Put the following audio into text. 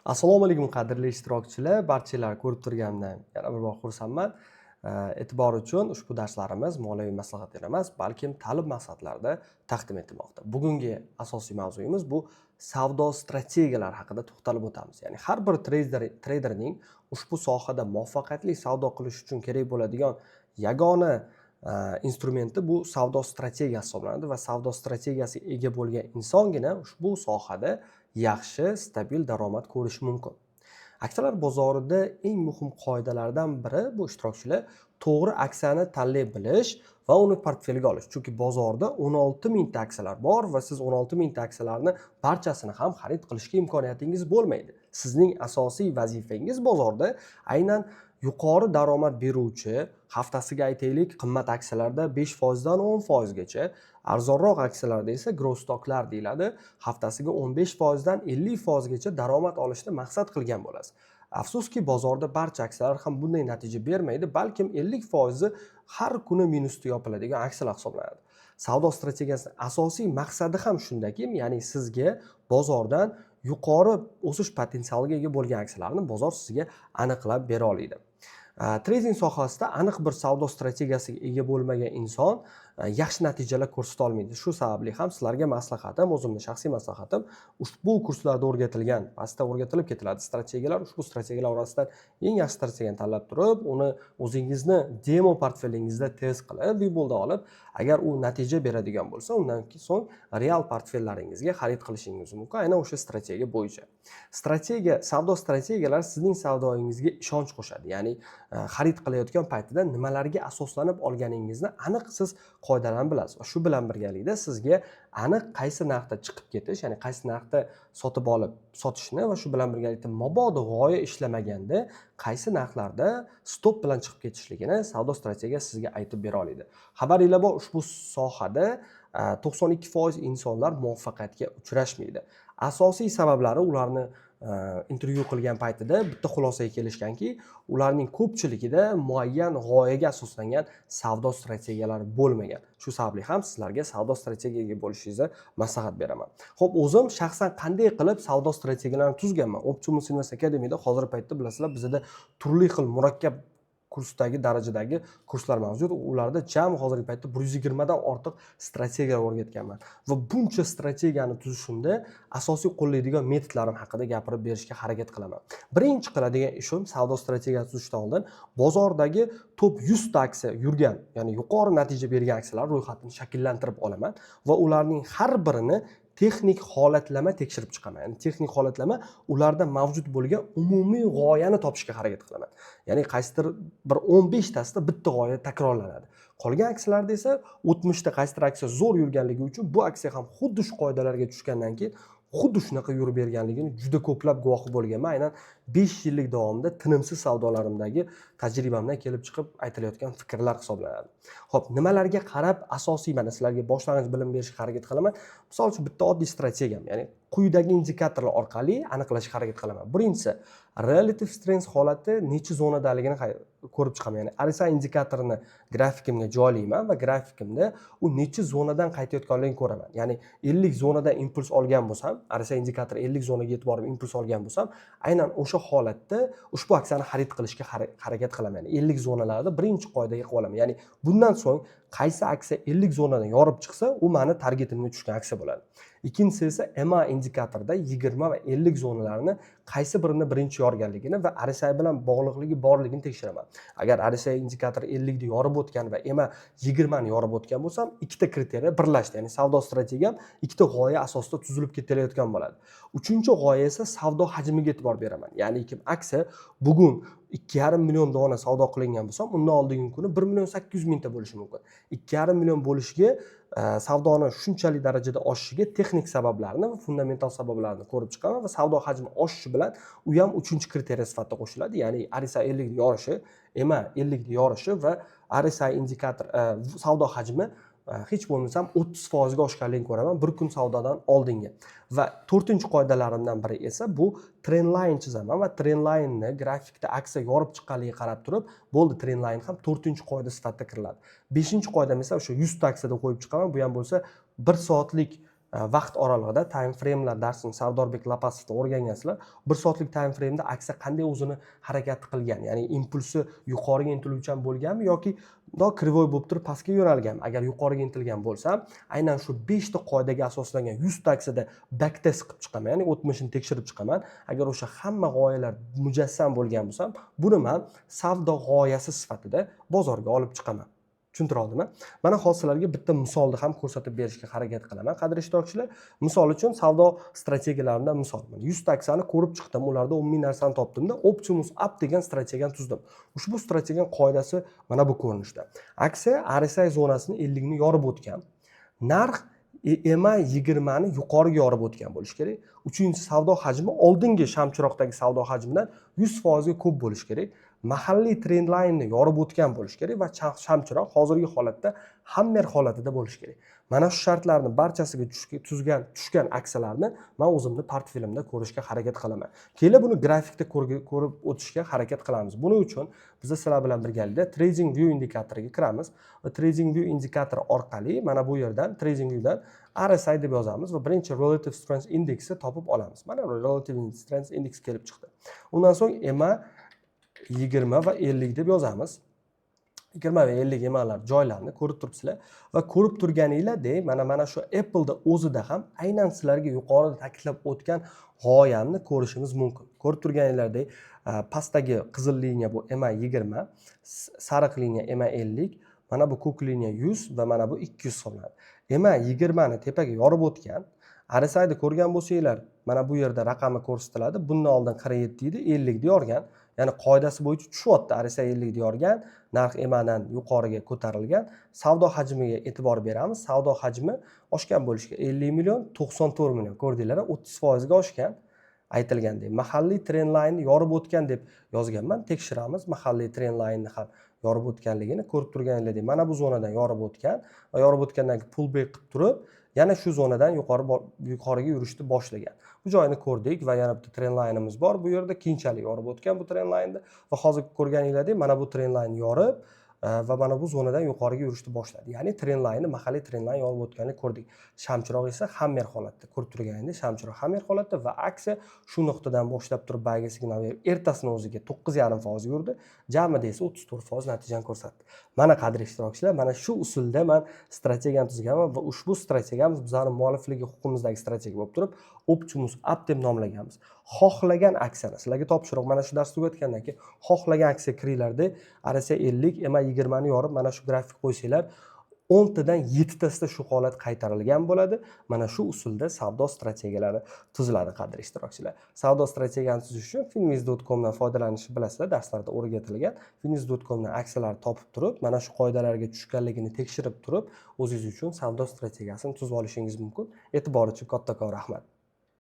Assalomu alaykum qadrli ishtirokchilar, barchalar ko'rib turganimdan yana bir bor xursandman. E'tibor uchun ushbu darslarimiz moliyaviy maslahatlar emas, balkim ta'lim maqsadlarida taqdim etilmoqda. Bugungi asosiy mavzuyimiz bu savdo strategiyalari haqida to'xtalib o'tamiz. Ya'ni har bir treyderning ushbu sohada muvaffaqiyatli savdo qilish uchun kerak bo'ladigan yagona instrumenti bu savdo strategiyasi hisoblanadi va savdo strategiyasiga ega bo'lgan insongina ushbu sohada yaxshi, stabil daromad ko'rishi mumkin. Aksiyalar bozorida eng muhim qoidalardan biri bu ishtirokchilar to'g'ri aksiyani tanlay bilish va uni portfelga olish. Chunki bozorda 16 mingta aksiyalar bor va siz 16 mingta aksiyalarni barchasini ham xarid qilishga imkoniyatingiz bo'lmaydi. Sizning asosiy vazifangiz bozorda aynan yuqori daromad beruvchi, haftasiga aytaylik, qimmat aksiyalarda 5% dan 10% gacha, arzonroq aksiyalarda esa growth stocklar deyiladi, haftasiga 15% dan 50% gacha daromad olishni maqsad qilgan bo'lasiz. Afsuski bozorda barcha aksiyalar ham bunday natija bermaydi, balkim 50% har kuni minusda yopiladigan aksiyalar hisoblanadi. Savdo strategiyasining asosiy maqsadi ham shundaki, ya'ni sizga bozordan yuqori o'sish potensialiga ega bo'lgan aksiyalarni bozor sizga aniqlab bera oladi. Trading sohasida aniq bir savdo strategiyasiga ega bo'lmagan inson yaxshi natijalar ko'rsata olmaydi. Shu sababli ham sizlarga maslahatim, o'zimning shaxsiy maslahatim, ushbu kurslarda o'rgatilgan, pastda o'rgatilib ketiladi strategiyalar, ushbu strategiyalar orasidan eng yaxshi strategiyani tanlab turib, uni o'zingizni demo portfelingizda test qilib, viboldan olib, agar u natija beradigan bo'lsa, undan so'ng real portfellaringizga xarid qilishingiz mumkin, aynan o'sha strategiya bo'yicha. Savdo strategiyalari sizning savdoyingizga ishonch qo'shadi. Ya'ni xarid qilayotgan paytida nimalarga asoslanib olganingizni aniq siz qoidalarni bilasiz. Va shu bilan birgalikda sizga aniq qaysi narxda chiqib ketish, ya'ni qaysi narxda sotib olib sotishni va shu bilan birgalikda mabodo g'oya ishlamaganda qaysi narxlarda stop bilan chiqib ketishligini savdo strategiyasi sizga aytib bera oladi. Xabaringlar bor, ushbu sohada 92% insonlar muvaffaqiyatga uchrashmaydi. Asosiy sabablari ularni intervyu qilgan paytida bitta xulosaga kelishganki, ularning ko'pchiligida muayyan g'oyaga asoslangan savdo strategiyalari bo'lmagan. Shu sababli ham sizlarga savdo strategiyaga bo'lishingizni maslahat beraman. Xo'p, o'zim shaxsan qanday qilib savdo strategiyalarini tuzganman? Optimus Invest Academy'da hozirgi paytda bilasizlar, bizda turli xil murakkab kursdagi darajadagi kurslar mavjud. Ularda jami hozirgi paytda 120 dan ortiq strategiya o'rgatganman. Va buncha strategiyani tuzishimda asosiy qo'llaydigan metodlarim haqida gapirib berishga harakat qilaman. Birinchi qiladigan ishim savdo strategiyasi tuzishdan oldin bozordagi top 100 ta aksiya yurgan, ya'ni yuqori natija bergan aksiyalar ro'yxatini shakllantirib olaman va ularning har birini texnik holatlama tekshirib chiqaman. Ya'ni texnik holatlama ularda mavjud bo'lgan umumiy g'oyani topishga harakat qilaman. Ya'ni qaysidir bir 15 tasida bitta g'oya takrorlanadi. Qolgan aksiyalarda esa 60 ta qaysidir aksiya zo'r yurganligi uchun bu aksiya ham xuddi shu qoidalarga tushgandan keyin xuddi shunaqa yurib berganligini juda ko'plab guvohi bo'lganman. Aynan 5 yillik davomida tinimsiz savdolarimdagi tajribamdan kelib chiqib aytilayotgan fikrlar hisoblanadi. Xo'p, nimalarga qarab asosiy mana sizlarga boshlang'ich bilim berishga harakat qilaman? Misol uchun bitta oddiy strategiyam, ya'ni quyidagi indikatorlar orqali aniqlashga harakat qilaman. Birinchisi, relative strength holati necha zonadaligini ko'rib chiqaman. Ya'ni RSI indikatorini grafikimga joylayman va grafikimda u necha zonadan qaytayotganligini ko'raman. Ya'ni 50 zonadan impuls olgan bo'lsam, RSI indikatori 50 zonaga yetib borib impuls olgan bo'lsam, aynan o'sha holatda ushbu aksiyani xarid qilishga harakat qilaman. Ya'ni 50 zonalarda birinchi qoidaga qilib olaman. Ya'ni bundan so'ng qaysi aksiya 50 zonadan yorib chiqsa, u meni targetimga tushgan aksiya bo'ladi. Ikkinchisi esa EMA indikatorida 20 va 50 zonalarini qaysi birini birinchi yorganligini va RSI bilan bog'liqligi borligini tekshiraman. Agar RSI indikatori 50 ni yorib o'tgan va EMA 20 ni yorib o'tgan bo'lsam, ikkita kriteriya birlashdi. Ya'ni savdo strategiyam ikkita g'oya asosida tuzilib ketilayotgan bo'ladi. Uchinchi g'oya esa savdo hajmiga e'tibor beraman. Ya'ni aksiya bugun 2,5 million dona savdo qilingan bo'lsam, undan oldingi kuni 1 million 800 mingta bo'lishi mumkin. 2,5 million bo'lishiga savdoni shunchalik darajada oshishiga texnik sabablarni va fundamental sabablarni ko'rib chiqaman va savdo hajmi oshishi bilan u ham 3-kriteriya sifatida qo'shiladi. Ya'ni RSI 50 ni yorishi, EMA 50 ni yorishi va RSI indikator savdo hajmi hech bo'lmasam 30% ga oshganligini ko'raman bir kun savdodan oldingi. Va 4-qoidalarimdan biri esa bu trend line chizaman va trend line'ni grafikda aksiya yorib chiqqanligiga qarab turib, bo'ldi, trend line ham 4-qoida sifatida kiriladi. 5-qoidam esa o'sha 100 ta aksiyada qo'yib chiqaman. Bu ham bo'lsa 1 soatlik vaqt oralig'ida time framelar darsini Sardorbek Lapasovdan o'rgangansizlar. 1 soatlik time frameda aksiya qanday o'zini harakat qilgan, ya'ni impulsi yuqoriga intiluvchan bo'lganmi yoki bundoq krivoy bo'lib turib pastga yo'nalganmi? Agar yuqoriga intilgan bo'lsa, aynan shu 5 ta qoidaga asoslangan 100 ta aksiyada backtest qilib chiqaman, ya'ni o'tmishini tekshirib chiqaman. Agar o'sha hamma g'oyalar mujassam bo'lgan bo'lsa, buni men savdo g'oyasi sifatida bozorga olib chiqaman. Tushuntira oldimmi? Mana hozir sizlarga bitta misolni ham ko'rsatib berishga harakat qilaman. Qadrli ishtirokchilar, misol uchun savdo strategiyalarimdan misol. 100 ta aksiyani ko'rib chiqdim, ularda 10 ming narsani topdimda, Optimus Up degan strategiyani tuzdim. Ushbu strategiyaning qoidasi mana bu ko'rinishda. Aksiya RSI zonasini 50 ni yorib o'tgan. Narx EMA 20 ni yuqoriga yorib o'tgan bo'lishi kerak. Uchinchi, savdo hajmi oldingi shamchiroqdagi savdo hajmidan 100% ga ko'p bo'lishi kerak. Mahalliy trend line-ni yorib o'tgan bo'lishi kerak va shamchiroq hozirgi holatda hammer holatida bo'lishi kerak. Mana shu shartlarni barchasiga tushgan aksiyalarni men o'zimni portfelimda ko'rishga harakat qilaman. Keyin buni grafikda ko'rib o'tishga harakat qilamiz. Buning uchun biz sizlar bilan birgalikda Trading View indikatoriga kiramiz va Trading View indikatori orqali mana bu yerdan Trading Viewdan RSI deb yozamiz va birinchi Relative Strength Indexni topib olamiz. Mana Relative Strength Index kelib chiqdi. Undan so'ng EMA 20 va 50 deb yozamiz. 20 va 50 emalar joylarini ko'rib turibsizlar va ko'rib turganinglardek mana shu Apple'da o'zida ham aynan sizlarga yuqorida ta'kidlab o'tgan g'oyamni ko'rishimiz mumkin. Ko'rib turganinglardek pastdagi qizil liniya bu EMA 20, sariq liniya EMA 50, mana bu ko'k liniya 100 va mana bu 200 hisoblanadi. EMA 20 ni tepaga yorib o'tgan. RSI'da ko'rgan bo'lsanglar, mana bu yerda raqami ko'rsatiladi. Bundan oldin 47 edi, 50 da yorgan. Ya'ni qoidasi bo'yicha tushyapti. RSI 50 da yorgan, narx EMAdan yuqoriga ko'tarilgan. Savdo hajmiga e'tibor beramiz. Savdo hajmi oshgan bo'lishi kerak. 50 million, 94 million. Ko'rdinglar, 30% ga oshgan. Aytilgandek, mahalliy trend line yorib o'tgan deb yozganman. Tekshiramiz, mahalliy trend line ham yorib o'tganligini ko'rib turganinglardek, mana bu zonadan yorib o'tgan va yorib o'tgandan keyin pullback qilib turib, yana shu zonadan yuqoriga yurishni boshlagan. Bu joyni ko'rdik va yana bitta trend line'imiz bor. Bu yerda keyinchalik yorib o'tgan bu trend line'da va hozir ko'rganinglardek mana bu trend line yorib va mana bu zonadan yuqoriga yurishni boshladi. Ya'ni trend line'ni mahalliy trend line yorib o'tganini ko'rdik. Shamchiroq esa hammer holatda. Ko'rib turganingdek, shamchiroq hammer holatda va aksiya shu nuqtadan boshlab turib bayga signal berib, ertasini o'ziga 9,5% yurdi. Jamida esa 34% natijani ko'rsatdi. Mana qadrli ishtirokchilar, mana shu usulda men strategiyani tuzganman va ushbu strategiyamiz bizning muallifligi huquqimizdagi strategiya bo'lib turib, Optimus Up deb nomlaganmiz. Xohlagan aksiyani sizlarga topshiriq mana shu dars tugatgandan keyin xohlagan aksiya kiringlarda RSI 50, EMA 20 ni yorib mana shu grafik qo'ysanglar 10 tadan 7 tasida shu holat qaytarilgan bo'ladi. Mana shu usulda savdo strategiyalari tuziladi qadrli ishtirokchilar. Savdo strategiyani tuzish uchun finviz.com dan foydalanishni bilasizlar, darslarda o'rgatilgan. finviz.com dan aksiyalarni topib turib, mana shu qoidalarga tushganligini tekshirib turib, o'zingiz uchun savdo strategiyasini tuzib olishingiz mumkin. E'tibor uchun kattakon rahmat.